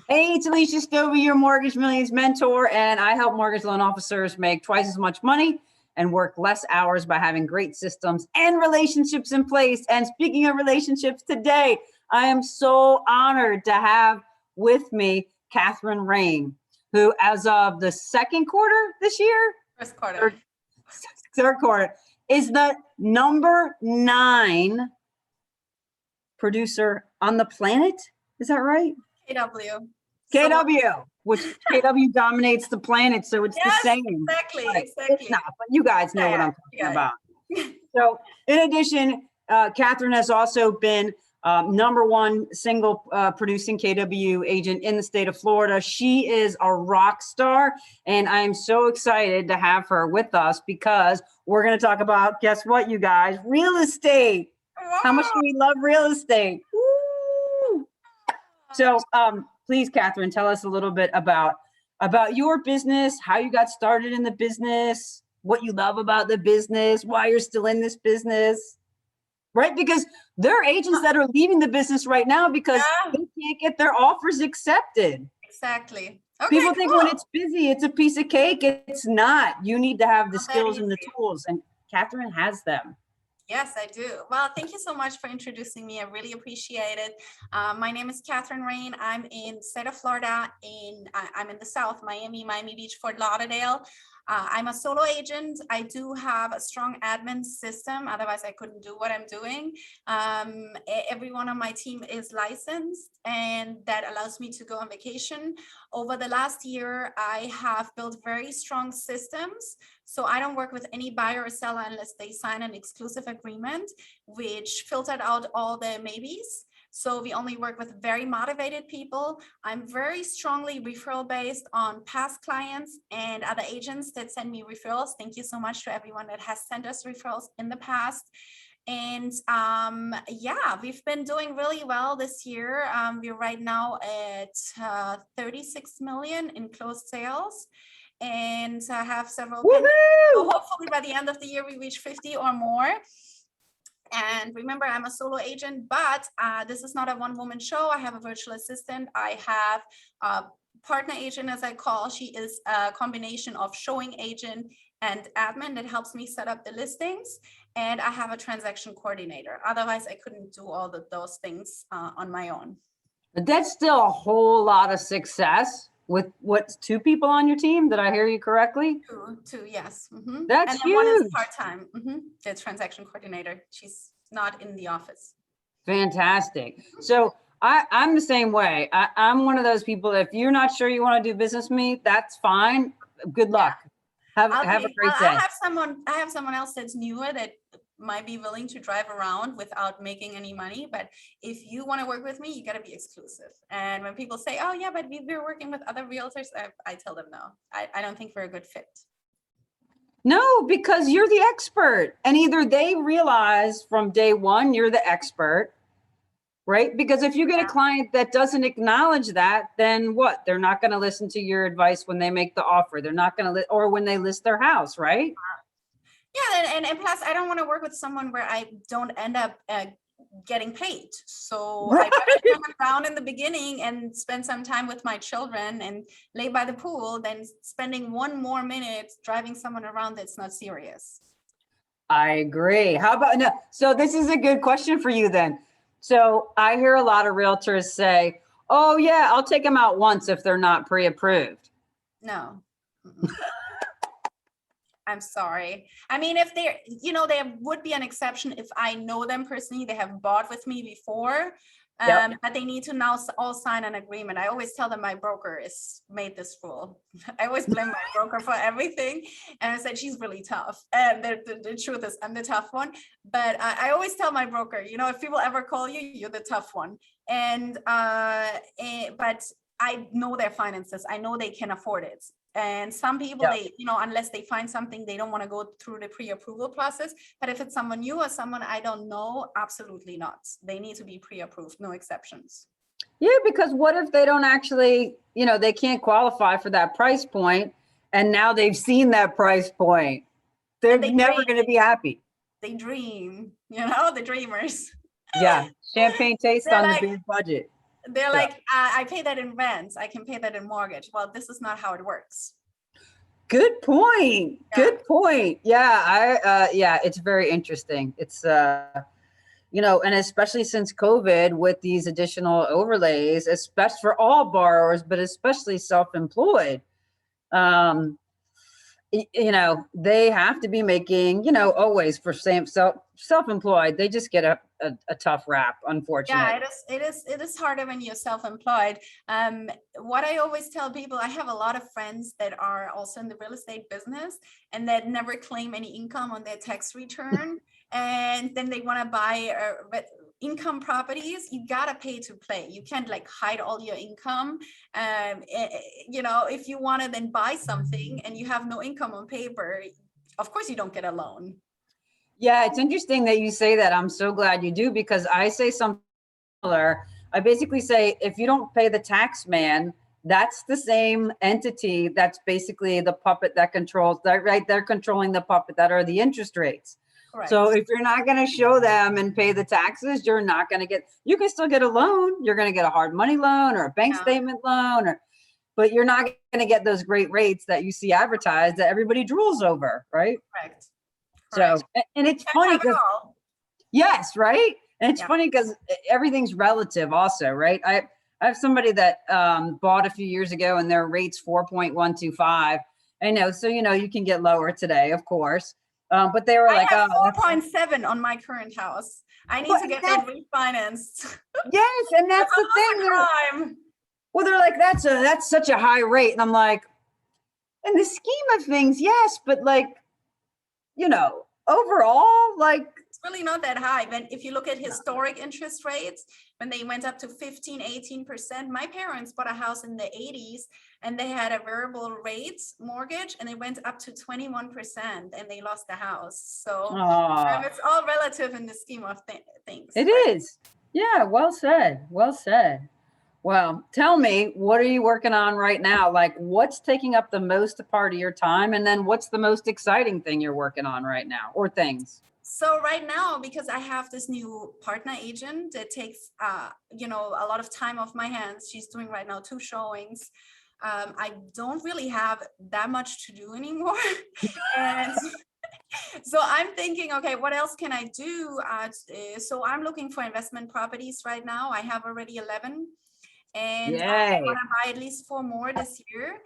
Hey, it's Alicia Stovey, your Mortgage Millions mentor, and I help mortgage loan officers make twice as much money and work less hours by having great systems and relationships in place. And speaking of relationships, today I am so honored to have with me Kathrin Rein, who as of the second quarter this year, First quarter, third quarter, is the number 9 producer on the planet. Is that right? KW. KW, which KW dominates the planet, so it's Yes, the same. exactly, Right. exactly. It's not, but you guys know what I'm talking about. So, in addition, Kathrin has also been number 1 single producing KW agent in the state of Florida. She is a rock star, and I'm so excited to have her with us because we're going to talk about, guess what, you guys? Real estate. Wow. How much do we love real estate? Woo! So, please, Kathrin, tell us a little bit about your business, how you got started in the business, what you love about the business, why you're still in this business, right? Because there are agents that are leaving the business right now because they can't get their offers accepted. Exactly. Okay, People think when it's busy, it's a piece of cake. It's not. You need to have the skills and the tools, and Kathrin has them. Yes, I do. Well, thank you so much for introducing me. I really appreciate it. My name is Kathrin Rein. I'm in the state of Florida. I'm in the South, Miami Beach, Fort Lauderdale. I'm a solo agent. I do have a strong admin system. Otherwise, I couldn't do what I'm doing. Everyone on my team is licensed, and that allows me to go on vacation. Over the last year, I have built very strong systems. So I don't work with any buyer or seller unless they sign an exclusive agreement, which filtered out all the maybes. So we only work with very motivated people. I'm very strongly referral based on past clients and other agents that send me referrals. Thank you so much to everyone that has sent us referrals in the past. And yeah, we've been doing really well this year. We're right now at 36 million in closed sales. And I have several. So hopefully by the end of the year, we reach 50 or more. And remember, I'm a solo agent, but this is not a one-woman show. I have a virtual assistant. I have a partner agent, as I call. She is a combination of showing agent and admin that helps me set up the listings. And I have a transaction coordinator. Otherwise, I couldn't do all those things on my own. But that's still a whole lot of success with what's 2 people on your team. Did I hear you correctly? Two, yes. Mm-hmm. That's and huge. One is part-time. Mm-hmm. The transaction coordinator. She's not in the office. Fantastic. So I'm the same way. I'm one of those people. If you're not sure you want to do business with me, that's fine. Good luck. Have a great day. I have someone else that's newer that might be willing to drive around without making any money. But if you want to work with me, you got to be exclusive. And when people say, oh yeah, but we're working with other realtors, I tell them no. I don't think we're a good fit. No, because you're the expert, and either they realize from day one you're the expert, right? Because if you get a client that doesn't acknowledge that, then what? They're not going to listen to your advice when they make the offer. They're not going to, or when they list their house, right? Yeah, and plus, I don't want to work with someone where I don't end up getting paid. So I'd rather come down in the beginning and spend some time with my children and lay by the pool than spending 1 more minute driving someone around that's not serious. I agree. How about, no, so this is a good question for you then. So I hear a lot of realtors say, oh yeah, I'll take them out once if they're not pre-approved. No. I'm sorry. I mean, if they're, there would be an exception if I know them personally, they have bought with me before, but they need to now all sign an agreement. I always tell them my broker has made this rule. I always blame my broker for everything. And I said, she's really tough. And the truth is I'm the tough one. But I always tell my broker, if people ever call you, you're the tough one. But I know their finances. I know they can afford it. And some people, they, unless they find something, they don't want to go through the pre-approval process. But if it's someone new or someone I don't know, absolutely not. They need to be pre-approved, no exceptions. Yeah, because what if they don't actually, they can't qualify for that price point, and now they've seen that price point. They're never going to be happy. They dream, the dreamers. Yeah, champagne taste on the big budget. They're So. like, I pay that in rent. I can pay that in mortgage. Well, this is not how it works. Good point. Yeah. Good point. Yeah, yeah, it's very interesting. It's and especially since COVID with these additional overlays, especially for all borrowers, but especially self-employed. Um, they have to be making, always for self-employed, they just get a tough rap, Yeah, unfortunately. it is harder when you're self-employed. What I always tell people, I have a lot of friends that are also in the real estate business and that never claim any income on their tax return. And then they want to buy income properties. You gotta pay to play. You can't like hide all your income. If you want to then buy something and you have no income on paper, of course you don't get a loan. Yeah, it's interesting that you say that. I'm so glad you do, because I say something similar. I basically say, if you don't pay the tax man, that's the same entity that's basically the puppet that controls that, right? They're controlling the puppet that are the interest rates. So Correct. if you're not going to show them and pay the taxes, you're not going to you can still get a loan. You're going to get a hard money loan or a bank Yeah, statement loan, but you're not going to get those great rates that you see advertised that everybody drools over, right? correct. So, Correct. and it's Can't funny have it because, all. yes, right? And it's Yeah. funny because everything's relative also, right? I have somebody that bought a few years ago and their rate's 4.125. I know, so you can get lower today, of course. But they were I like, have oh, that's 4.7 on my current house. I need well, to get that refinanced. yes, and That's that's the thing. almost a crime. They're like, that's such a high rate. And I'm like, in the scheme of things, yes, but like, overall, like, It's really not that high. When if you look at historic interest rates, when they went up to 15, 18%, my parents bought a house in the 80s and they had a variable rate mortgage and they went up to 21% and they lost the house. So it's all relative in the scheme of things, it right? is. Yeah, well said. Well said. Well, tell me, what are you working on right now? Like, what's taking up the most part of your time? And then what's the most exciting thing you're working on right now, or things? So right now, because I have this new partner agent, it takes a lot of time off my hands. She's doing right now 2 showings. I don't really have that much to do anymore. And so I'm thinking, okay, what else can I do? So I'm looking for investment properties right now. I have already 11 and I want Yay. to buy at least 4 more this year.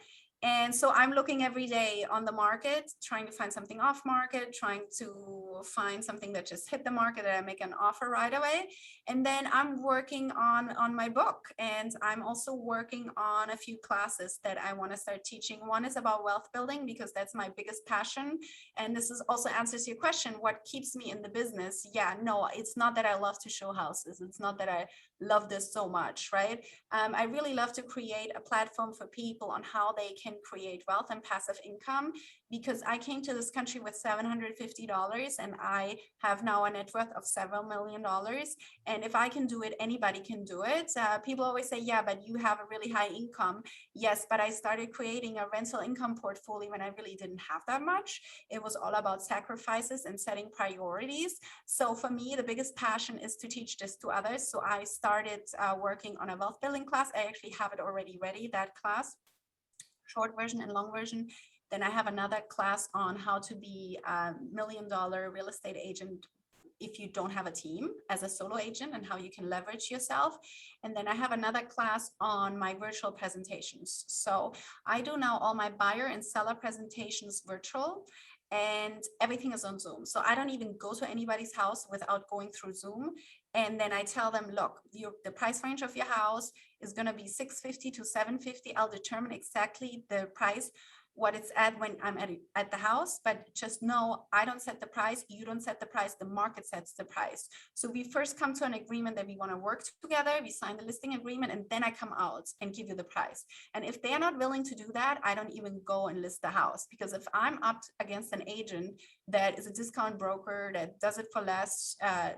And so I'm looking every day on the market, trying to find something off market, trying to find something that just hit the market that I make an offer right away. And then I'm working on my book, and I'm also working on a few classes that I want to start teaching. One is about wealth building because that's my biggest passion. And this is also answers your question, what keeps me in the business? Yeah, no, it's not that I love to show houses. It's not that I love this so much, right? I really love to create a platform for people on how they can create wealth and passive income, because I came to this country with $750 and I have now a net worth of several $1,000,000. And if I can do it, anybody can do it. People always say, yeah, but you have a really high income. Yes, but I started creating a rental income portfolio when I really didn't have that much. It was all about sacrifices and setting priorities. So for me, the biggest passion is to teach this to others. So I started working on a wealth building class. I actually have it already ready, that class, short version and long version. Then I have another class on how to be a $1 million real estate agent if you don't have a team as a solo agent, and how you can leverage yourself. And then I have another class on my virtual presentations. So I do now all my buyer and seller presentations virtual, and everything is on Zoom. So I don't even go to anybody's house without going through Zoom. And then I tell them, look, the price range of your house is going to be 650 to 750. I'll determine exactly the price, what it's at when I'm at the house, but just know I don't set the price, you don't set the price, the market sets the price. So we first come to an agreement that we want to work together, we sign the listing agreement, and then I come out and give you the price. And if they're not willing to do that, I don't even go and list the house, because if I'm up against an agent that is a discount broker that does it for less,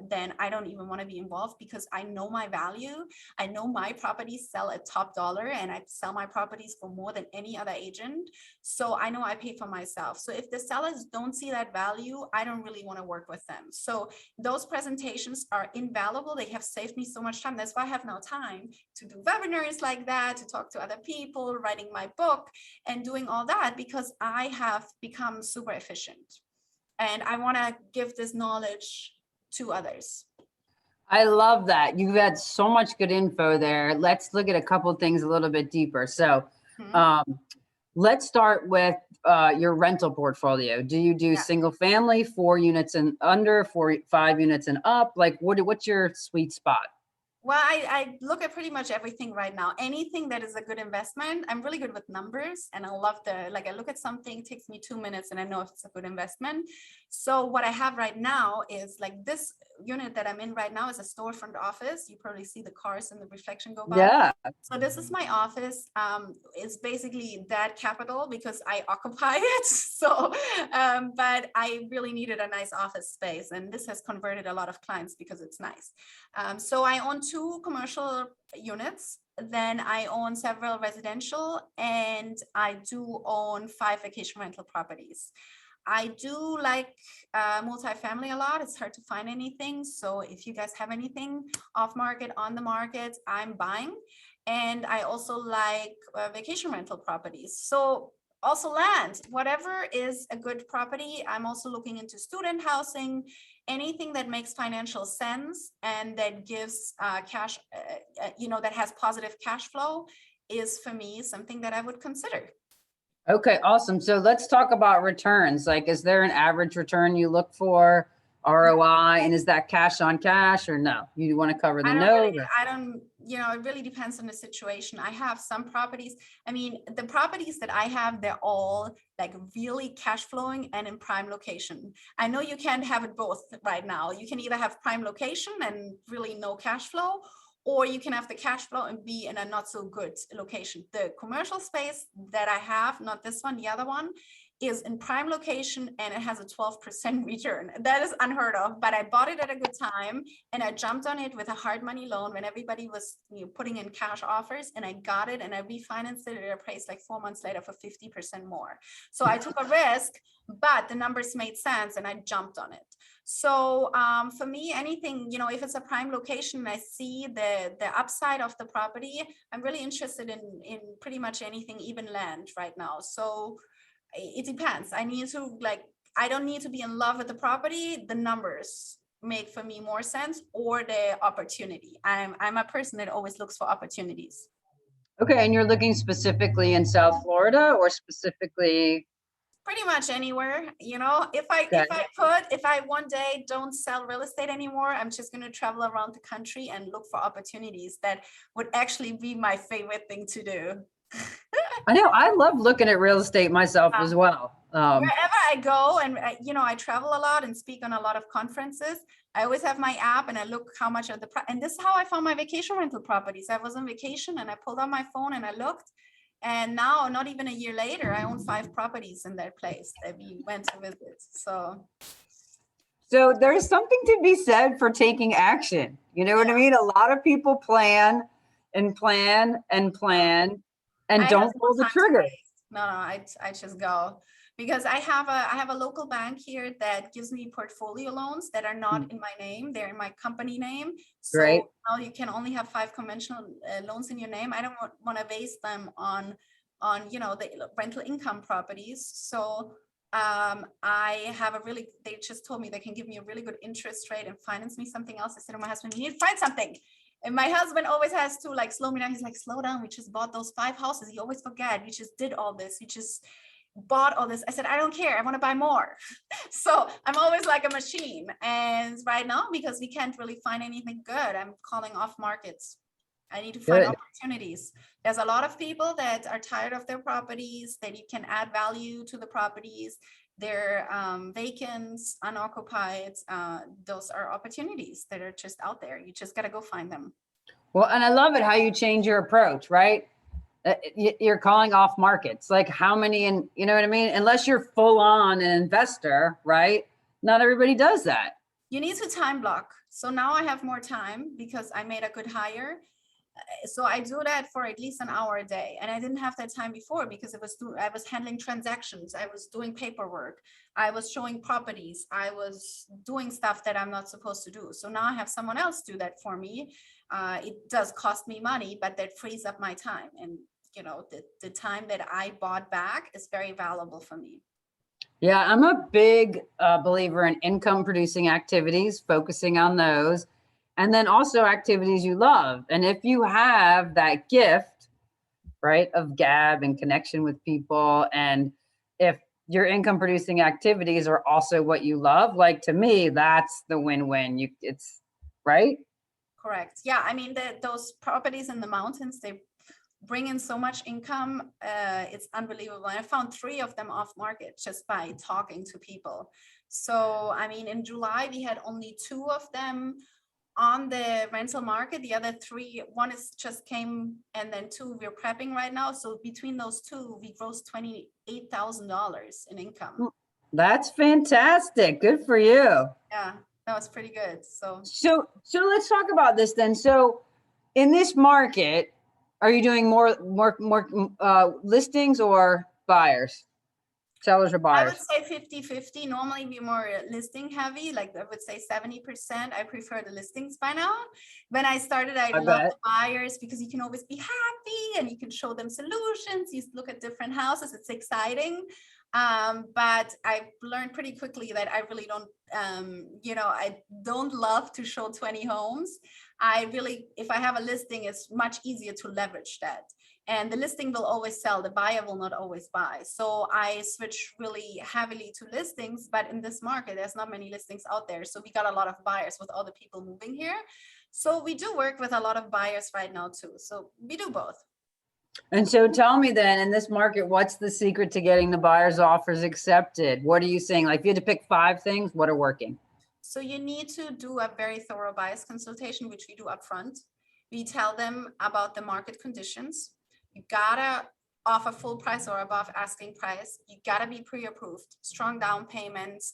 then I don't even want to be involved, because I know my value. I know my properties sell at top dollar, and I sell my properties for more than any other agent. So I know I pay for myself. So if the sellers don't see that value, I don't really want to work with them. So those presentations are invaluable. They have saved me so much time. That's why I have now time to do webinars like that, to talk to other people, writing my book and doing all that, because I have become super efficient and I want to give this knowledge to others. I love that. You've had so much good info there. Let's look at a couple things a little bit deeper. So, um, let's start with your rental portfolio. Do you do single family, 4 units and under, 5 units and up? Like, what's your sweet spot? Well, I look at pretty much everything right now. Anything that is a good investment. I'm really good with numbers and I love I look at something, it takes me 2 minutes and I know if it's a good investment. So what I have right now is like this unit that I'm in right now is a storefront office. You probably see the cars and the reflection go by. Yeah. So this is my office. It's basically that capital because I occupy it. So, but I really needed a nice office space and this has converted a lot of clients because it's nice. So I own 2 commercial units, then I own several residential, and I do own 5 vacation rental properties. I do like multifamily a lot. It's hard to find anything. So if you guys have anything off market, on the market, I'm buying. And I also like vacation rental properties. So also land, whatever is a good property. I'm also looking into student housing, anything that makes financial sense and that gives cash, that has positive cash flow is for me something that I would consider. Okay, awesome. So let's talk about returns. Like, is there an average return you look for, ROI, and is that cash on cash or no? You want to cover the note? It really depends on the situation. I have some properties. I mean, the properties that I have, they're all like really cash flowing and in prime location. I know you can't have it both right now. You can either have prime location and really no cash flow, or you can have the cash flow and be in a not so good location. The commercial space that I have, not this one, the other one, is in prime location and it has a 12% return. That is unheard of, but I bought it at a good time and I jumped on it with a hard money loan when everybody was putting in cash offers, and I got it and I refinanced it at a price like 4 months later for 50% more. So I took a risk, but the numbers made sense and I jumped on it. So for me, anything, if it's a prime location and I see the upside of the property, I'm really interested in pretty much anything, even land right now. So it depends. I don't need to be in love with the property. The numbers make for me more sense, or the opportunity. I'm a person that always looks for opportunities. Okay, and you're looking specifically in South Florida or specifically? Pretty much anywhere, if I one day don't sell real estate anymore, I'm just going to travel around the country and look for opportunities that would actually be my favorite thing to do. I know, I love looking at real estate myself as well. Wherever I go, and I travel a lot and speak on a lot of conferences, I always have my app and I look how much of and this is how I found my vacation rental properties. I was on vacation and I pulled out my phone and I looked, and now not even a year later, I own 5 properties in that place that we went to visit. So there's something to be said for taking action. You know what I mean? A lot of people plan and plan and plan and don't pull the trigger. No, I just go, because I have a local bank here that gives me portfolio loans that are not in my name. They're in my company name. So Great. now you can only have 5 conventional loans in your name. I don't want to base them on the rental income properties. So they just told me they can give me a really good interest rate and finance me something else. I said to my husband, you need to find something. And my husband always has to slow me down. He's like, slow down. We just bought those 5 houses. He always forget. We just did all this. We just bought all this. I said, I don't care. I want to buy more. So I'm always like a machine. And right now, because we can't really find anything good, I'm calling off markets. I need to find opportunities. There's a lot of people that are tired of their properties, that you can add value to the properties. They're vacant, unoccupied. Those are opportunities that are just out there. You just got to go find them. Well, and I love it how you change your approach, right? You're calling off markets. Like how many, and you know what I mean? Unless you're full on an investor, right? Not everybody does that. You need to time block. So now I have more time because I made a good hire. So I do that for at least an hour a day, and I didn't have that time before because I was handling transactions, I was doing paperwork, I was showing properties, I was doing stuff that I'm not supposed to do. So now I have someone else do that for me. It does cost me money, but that frees up my time, and the time that I bought back is very valuable for me. Yeah, I'm a big believer in income producing activities, focusing on those, and then also activities you love. And if you have that gift, right, of gab and connection with people, and if your income producing activities are also what you love, like to me, that's the win-win. It's right. Correct. Yeah, I mean, those properties in the mountains, they bring in so much income. It's unbelievable. I found 3 of them off market just by talking to people. So, I mean, in July, we had only 2 of them on the rental market. The other 3, one is just came, and then 2 we're prepping right now. So between those 2, we grossed $28,000 in income. That's fantastic. Good for you. Yeah, that was pretty good. So let's talk about this then. So in this market, are you doing more listings or buyers, sellers or I would buyers? say 50-50. Normally we're more listing heavy, like I would say 70%. I prefer the listings by now. When I started, I I love bet. the buyers because you can always be happy and you can show them solutions. You look at different houses. It's exciting. But I learned pretty quickly that I really don't, I don't love to show 20 homes. If I have a listing, it's much easier to leverage that. And the listing will always sell, the buyer will not always buy. So I switch really heavily to listings, but in this market, there's not many listings out there. So we got a lot of buyers with all the people moving here. So we do work with a lot of buyers right now too. So we do both. And so tell me then, in this market, what's the secret to getting the buyer's offers accepted? What are you saying? Like if you had to pick 5 things, what are working? So you need to do a very thorough buyer's consultation, which we do upfront. We tell them about the market conditions. You gotta offer full price or above asking price. You gotta be pre-approved, strong down payments,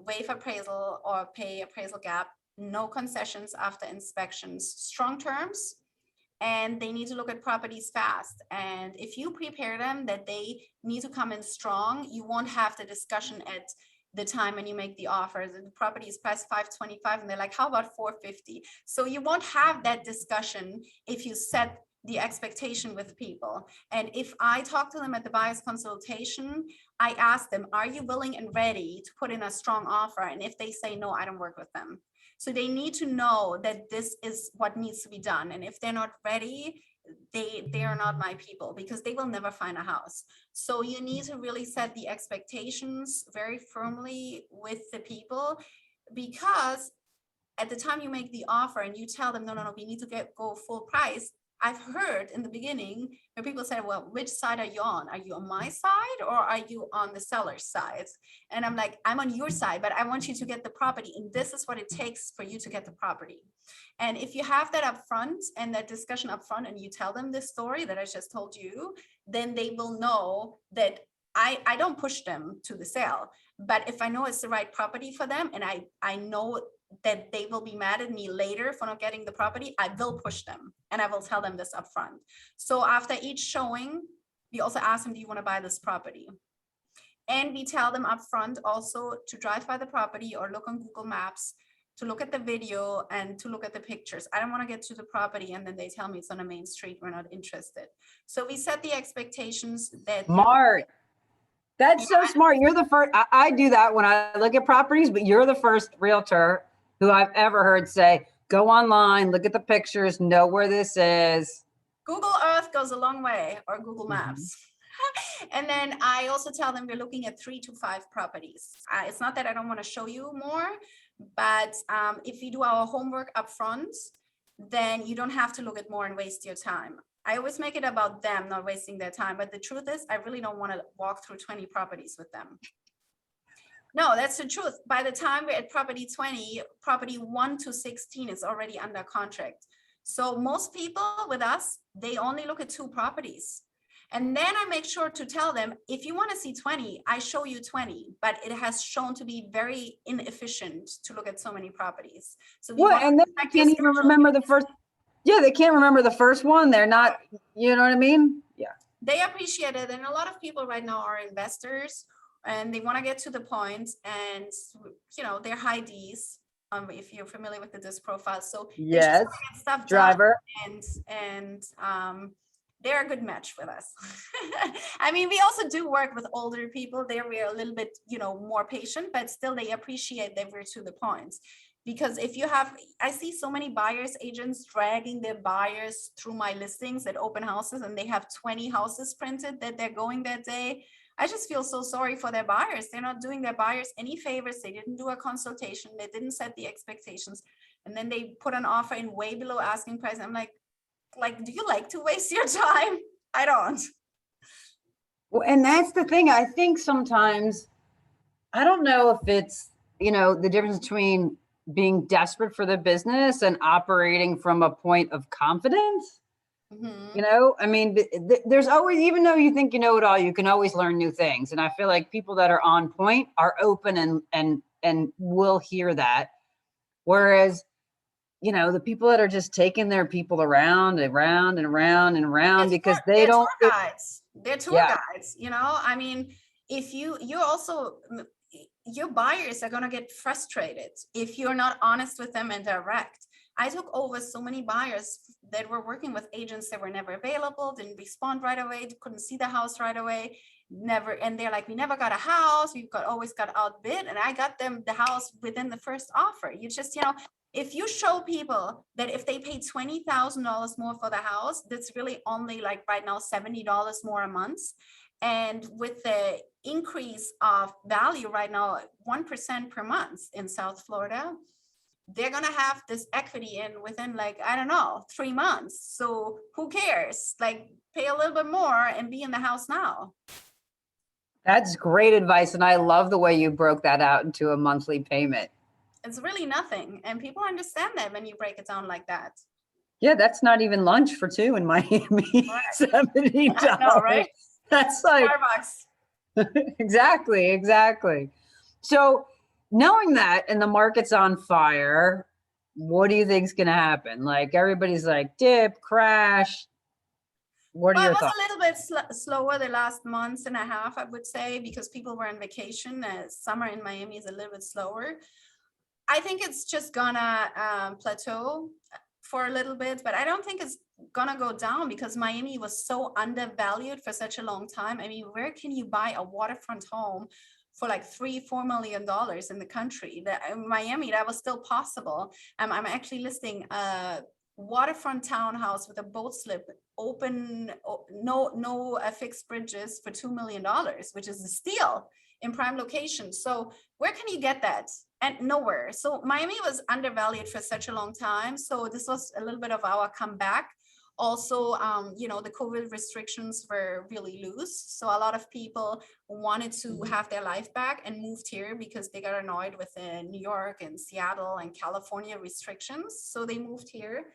waive appraisal or pay appraisal gap, no concessions after inspections, strong terms, and they need to look at properties fast. And if you prepare them that they need to come in strong, you won't have the discussion at the time when you make the offers and the property is priced 525 and they're like, how about 450? So you won't have that discussion if you set the expectation with people. And if I talk to them at the buyer's consultation, I ask them, are you willing and ready to put in a strong offer? And if they say no, I don't work with them. So they need to know that this is what needs to be done. And if they're not ready, they are not my people because they will never find a house. So you need to really set the expectations very firmly with the people, because at the time you make the offer and you tell them, no, we need to go full price. I've heard in the beginning where people said, well, which side are you on? Are you on my side or are you on the seller's side? And I'm like, I'm on your side, but I want you to get the property. And this is what it takes for you to get the property. And if you have that up front and that discussion up front and you tell them this story that I just told you, then they will know that I don't push them to the sale. But if I know it's the right property for them and I know that they will be mad at me later for not getting the property, I will push them and I will tell them this up front. So after each showing, we also ask them, do you want to buy this property? And we tell them up front also to drive by the property or look on Google Maps, to look at the video and to look at the pictures. I don't want to get to the property and then they tell me it's on a main street, we're not interested. So we set the expectations that Smart. That's so smart. You're the first. I do that when I look at properties, but you're the first realtor who I've ever heard say, go online, look at the pictures, know where this is. Google Earth goes a long way, or Google Maps. And then I also tell them we're looking at 3 to 5 properties. It's not that I don't want to show you more, but if we do our homework up front, then you don't have to look at more and waste your time. I always make it about them not wasting their time. But the truth is, I really don't want to walk through 20 properties with them. No, that's the truth. By the time we're at property 20, property 1 to 16 is already under contract. So most people with us, they only look at 2 properties. And then I make sure to tell them, if you want to see 20, I show you 20, but it has shown to be very inefficient to look at so many properties. So what? And then I can't even remember the first. Yeah, they can't remember the first one. They're not, you know what I mean? Yeah. They appreciate it. And a lot of people right now are investors and they want to get to the point, and they're high Ds. If you're familiar with the disc profile, so they just Yes. want to get stuff done, Driver. and they're a good match with us. I mean, we also do work with older people. We're a little bit, more patient, but still they appreciate that we're to the point. Because I see so many buyers agents dragging their buyers through my listings at open houses, and they have 20 houses printed that they're going that day. I just feel so sorry for their buyers. They're not doing their buyers any favors. They didn't do a consultation. They didn't set the expectations. And then they put an offer in way below asking price. I'm like, do you like to waste your time? I don't. Well, and that's the thing. I think sometimes, I don't know if it's, the difference between being desperate for the business and operating from a point of confidence. Mm-hmm. I mean, there's always, even though you think you know it all, you can always learn new things. And I feel like people that are on point are open and will hear that. Whereas, the people that are just taking their people around and around and around and around because they they're don't. tour guides. They're tour Yeah. guides. I mean, if you're also, your buyers are going to get frustrated if you're not honest with them and direct. I took over so many buyers that were working with agents that were never available, didn't respond right away, couldn't see the house right away, never. And they're like, we never got a house. Always got outbid. And I got them the house within the first offer. You just, if you show people that if they pay $20,000 more for the house, that's really only like right now $70 more a month. And with the increase of value right now, 1% per month in South Florida, they're going to have this equity in within 3 months. So who cares? Pay a little bit more and be in the house now. That's great advice. And I love the way you broke that out into a monthly payment. It's really nothing. And people understand that when you break it down like that. Yeah, that's not even lunch for two in Miami. Right. $70. I know, right? That's like $4. exactly. So knowing that and the market's on fire, what do you think is going to happen? Like everybody's like dip, crash. What are your thoughts? It was a little bit slower the last month and a half, I would say, because people were on vacation. Summer in Miami is a little bit slower. I think it's just gonna plateau for a little bit, but I don't think it's gonna go down because Miami was so undervalued for such a long time. I mean, where can you buy a waterfront home for like $3-4 million in the country? In Miami, that was still possible. I'm actually listing a waterfront townhouse with a boat slip, open, no fixed bridges for $2 million, which is a steal in prime location. So where can you get that? And nowhere. So Miami was undervalued for such a long time. So this was a little bit of our comeback. Also, the COVID restrictions were really loose. So a lot of people wanted to have their life back and moved here because they got annoyed with the New York and Seattle and California restrictions. So they moved here.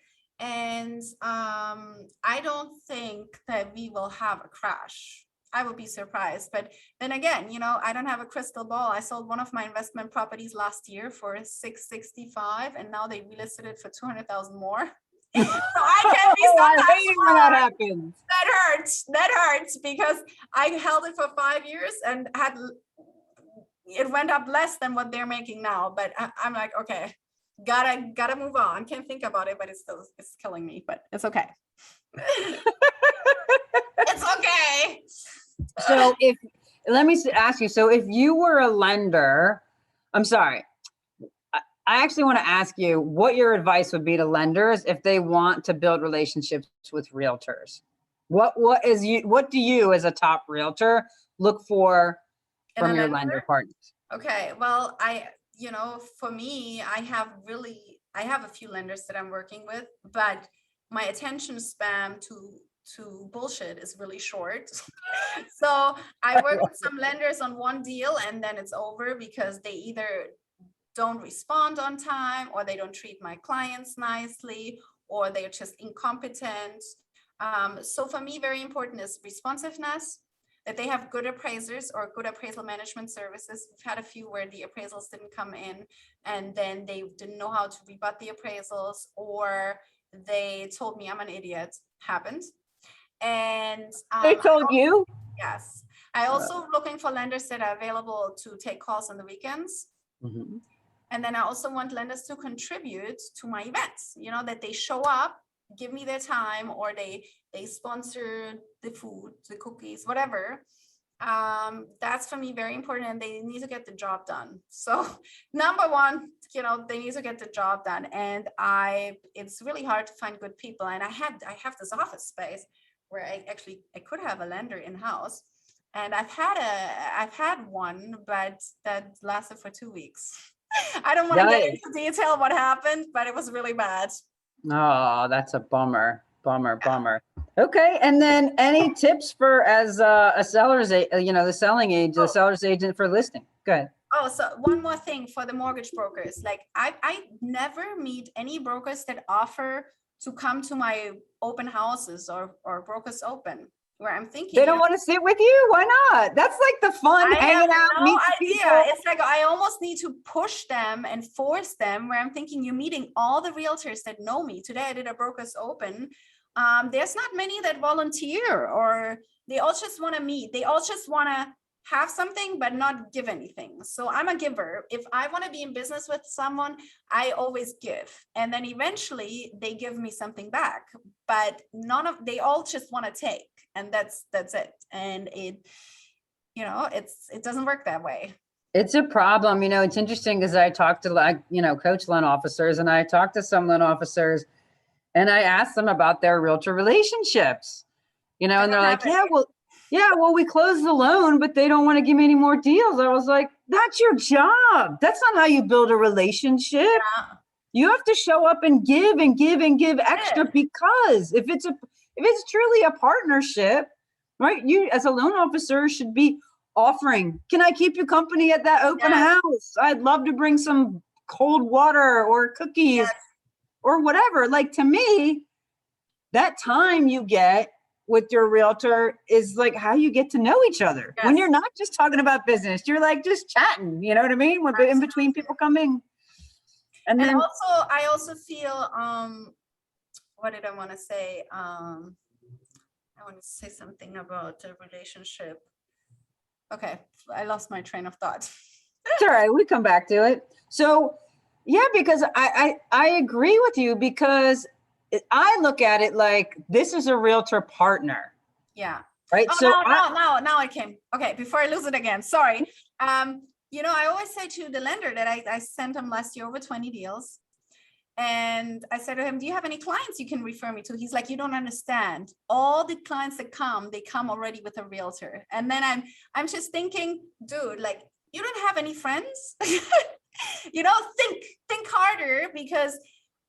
And I don't think that we will have a crash. I would be surprised. But then again, I don't have a crystal ball. I sold one of my investment properties last year for $665, and now they relisted it for $200,000 more. So I can be sometimes when that happens. That hurts because I held it for 5 years and it went up less than what they're making now. But I'm like, okay, gotta move on. Can't think about it, but it's killing me. But it's okay. It's okay. So let me ask you, so if you were a lender, I'm sorry, I actually want to ask you what your advice would be to lenders if they want to build relationships with realtors. What do you as a top realtor look for from your lender partners? Okay, well, for me, I have a few lenders that I'm working with, but my attention span to bullshit is really short. So I work with some lenders on one deal and then it's over because they either don't respond on time or they don't treat my clients nicely or they're just incompetent. So for me, very important is responsiveness, that they have good appraisers or good appraisal management services. We've had a few where the appraisals didn't come in and then they didn't know how to rebut the appraisals, or they told me I'm an idiot. Happened. And They told you? yes, I also looking for lenders that are available to take calls on the weekends. Mhm. And then I also want lenders to contribute to my events, you know, that they show up, give me their time, or they sponsor the food, the cookies, whatever. That's for me very important, and they need to get the job done. So number one, you know, they need to get the job done. And it's really hard to find good people. And I have this office space where I could have a lender in-house. And I've had one, but that lasted for 2 weeks. I don't want to get into detail what happened, but it was really bad. Oh, that's a bummer. Bummer. Okay. And then any tips for as a seller's, the seller's agent for listing? Good. Oh, so one more thing for the mortgage brokers. Like I never meet any brokers that offer to come to my open houses or brokers open, where I'm thinking they don't want to sit with you. Why not? That's like the fun hanging out. No idea. It's like I almost need to push them and force them, where I'm thinking you're meeting all the realtors that know me. Today I did a brokers open. There's not many that volunteer, or they all just want to meet. They all just want to have something but not give anything. So I'm a giver. If I want to be in business with someone, I always give, and then eventually they give me something back. But they all just want to take, and that's it. And it doesn't work that way. It's a problem. It's interesting because I talked to coach loan officers, and I talked to some loan officers, and I asked them about their realtor relationships, and they're like, well, we closed the loan, but they don't want to give me any more deals. I was like, that's your job. That's not how you build a relationship. Yeah. You have to show up and give extra, because if it's truly a partnership, right? You as a loan officer should be offering, can I keep you company at that open house? I'd love to bring some cold water or cookies or whatever. Like, to me, that time you get with your realtor is like how you get to know each other. When you're not just talking about business, you're like just chatting, you know what I mean? When in between people coming. And then also, I also feel, what did I want to say? I want to say something about the relationship. Okay, I lost my train of thought. It's all right. We come back to it. So, yeah, because I agree with you, because I look at it like this is a realtor partner. Yeah. Right. Oh, so now I came. Okay, before I lose it again. Sorry. I always say to the lender that I sent him last year over 20 deals. And I said to him, do you have any clients you can refer me to? He's like, you don't understand. All the clients that come, they come already with a realtor. And then I'm just thinking, dude, like, you don't have any friends? Think harder, because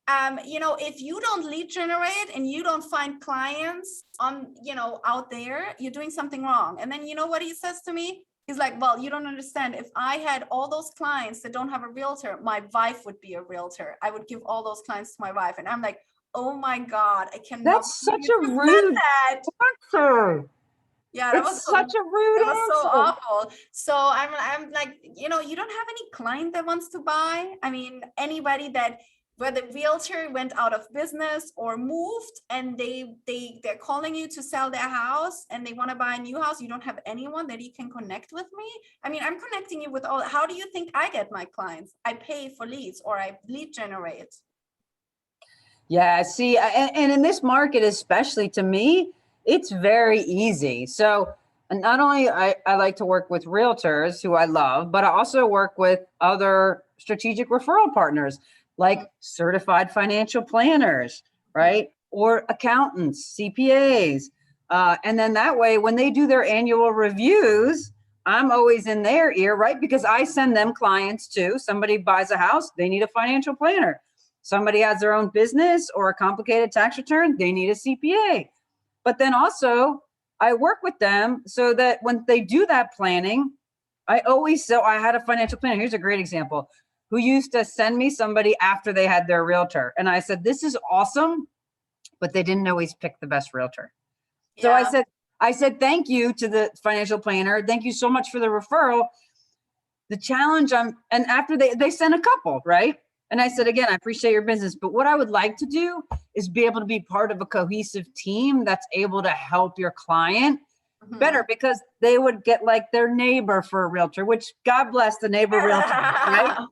if you don't lead generate and you don't find clients out there, you're doing something wrong. And then you know what he says to me? He's like, well, you don't understand. If I had all those clients that don't have a realtor, my wife would be a realtor. I would give all those clients to my wife. And I'm like, oh my God, I cannot. That's such a rude answer. Yeah, that was such a rude answer. That was so awful. So I'm like, you don't have any client that wants to buy. I mean, anybody where the realtor went out of business or moved, and they're calling you to sell their house and they want to buy a new house, you don't have anyone that you can connect with me. I mean, I'm connecting you with all. How do you think I get my clients? I pay for leads, or I lead generate. Yeah, see, and in this market, especially, to me, it's very easy. So not only I like to work with realtors who I love, but I also work with other strategic referral partners, like certified financial planners, right? Or accountants, CPAs. And then that way, when they do their annual reviews, I'm always in their ear, right? Because I send them clients too. Somebody buys a house, they need a financial planner. Somebody has their own business or a complicated tax return, they need a CPA. But then also, I work with them so that when they do that planning, I had a financial planner. Here's a great example, who used to send me somebody after they had their realtor. And I said, this is awesome, but they didn't always pick the best realtor. So I said, thank you to the financial planner. Thank you so much for the referral. The challenge and after they sent a couple, right? And I said, again, I appreciate your business, but what I would like to do is be able to be part of a cohesive team that's able to help your client better, because they would get like their neighbor for a realtor, which God bless the neighbor realtor, right?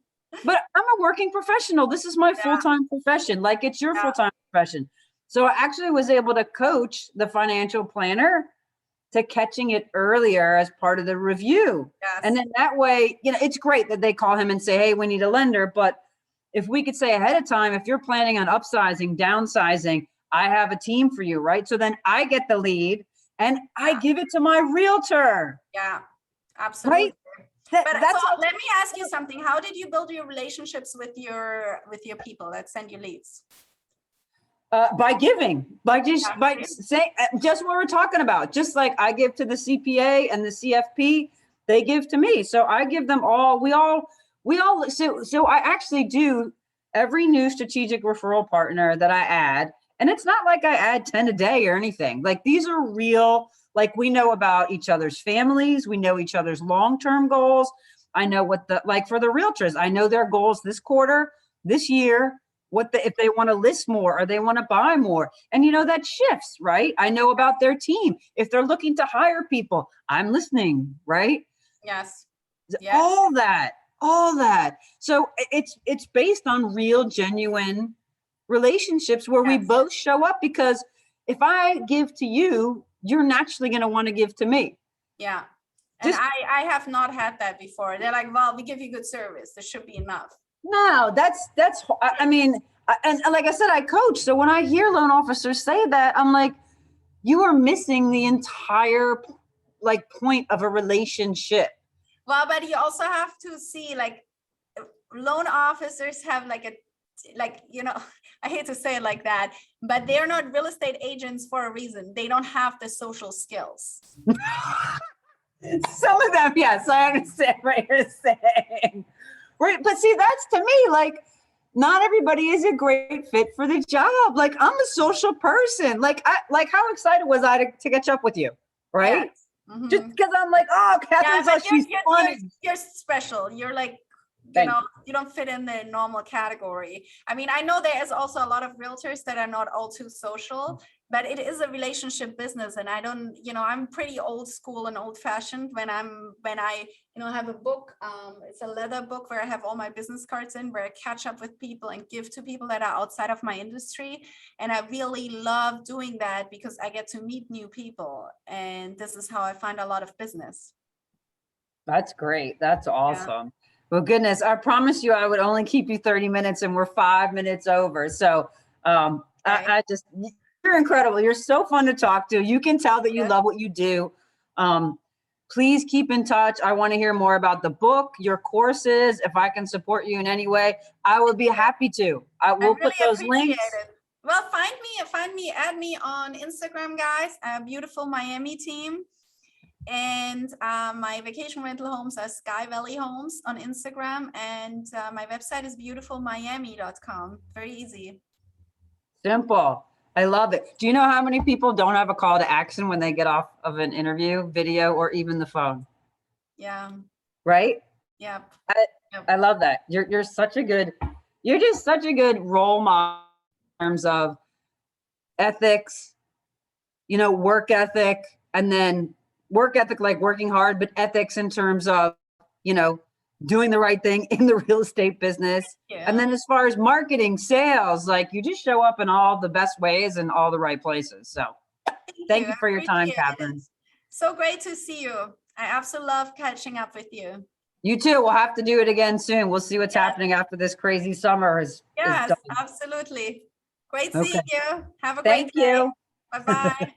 But I'm a working professional. This is my full-time profession. Like it's your full-time profession. So I actually was able to coach the financial planner to catching it earlier as part of the review. Yes. And then that way, you know, it's great that they call him and say, hey, we need a lender. But if we could say ahead of time, if you're planning on upsizing, downsizing, I have a team for you, right? So then I get the lead and I give it to my realtor. Yeah, absolutely. Right? But so let me ask you something. How did you build your relationships with your people that send you leads? By giving, by saying just what we're talking about. Just like I give to the CPA and the CFP, they give to me. So I give them all. We all. So I actually do every new strategic referral partner that I add, and it's not like I add 10 a day or anything. Like these are real. Like we know about each other's families. We know each other's long-term goals. I know what like for the realtors, I know their goals this quarter, this year, if they want to list more or they want to buy more. And you know, that shifts, right? I know about their team. If they're looking to hire people, I'm listening, right? Yes. All that. So it's based on real, genuine relationships where we both show up, because if I give to you, you're naturally going to want to give to me. Yeah. And I have not had that before. They're like, well, we give you good service. This should be enough. No, I mean, and like I said, I coach. So when I hear loan officers say that, I'm like, you are missing the entire like point of a relationship. Well, but you also have to see like loan officers have you know, I hate to say it like that, but they're not real estate agents for a reason. They don't have the social skills. Some of them, yes, I understand what you're saying. Right, but see, that's to me like not everybody is a great fit for the job. Like I'm a social person. Like how excited was I to catch up with you, right? Yes. Mm-hmm. Just because I'm like, oh, Kathrin's she's funny. You're special. You're like, you don't fit in the normal category. I mean, I know there is also a lot of realtors that are not all too social, but it is a relationship business. And I don't, you know, I'm pretty old school and old fashioned when I, you know, have a book. It's a leather book where I have all my business cards in, where I catch up with people and give to people that are outside of my industry. And I really love doing that because I get to meet new people. And this is how I find a lot of business. That's great. That's awesome. Yeah. Well, goodness, I promised you I would only keep you 30 minutes and we're 5 minutes over. So I just, you're incredible. You're so fun to talk to. You can tell that you love what you do. Please keep in touch. I want to hear more about the book, your courses. If I can support you in any way, I would be happy to. I will put those links. Well, find me, add me on Instagram, guys. Beautiful Miami team. And my vacation rental homes are Sky Valley Homes on Instagram, and my website is beautifulmiami.com. Very easy. Simple. I love it. Do you know how many people don't have a call to action when they get off of an interview, video, or even the phone? Yeah. Right? Yep. I love that. You're just such a good role model in terms of ethics, you know, work ethic, and then work ethic, like working hard, but ethics in terms of, you know, doing the right thing in the real estate business. Yeah. And then as far as marketing, sales, like you just show up in all the best ways in all the right places. So thank you for your time, Kathrin. So great to see you. I absolutely love catching up with you. You too. We'll have to do it again soon. We'll see what's happening after this crazy summer is done. Absolutely. Great seeing you. Have a great Thank day. You. Bye-bye.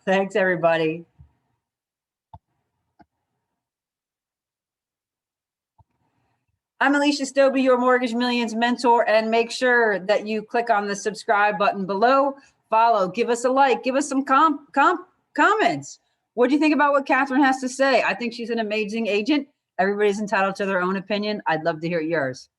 Thanks, everybody. I'm Alicia Stobie, your Mortgage Millions mentor, and make sure that you click on the subscribe button below, follow, give us a like, give us some comments. What do you think about what Kathrin has to say? I think she's an amazing agent. Everybody's entitled to their own opinion. I'd love to hear yours.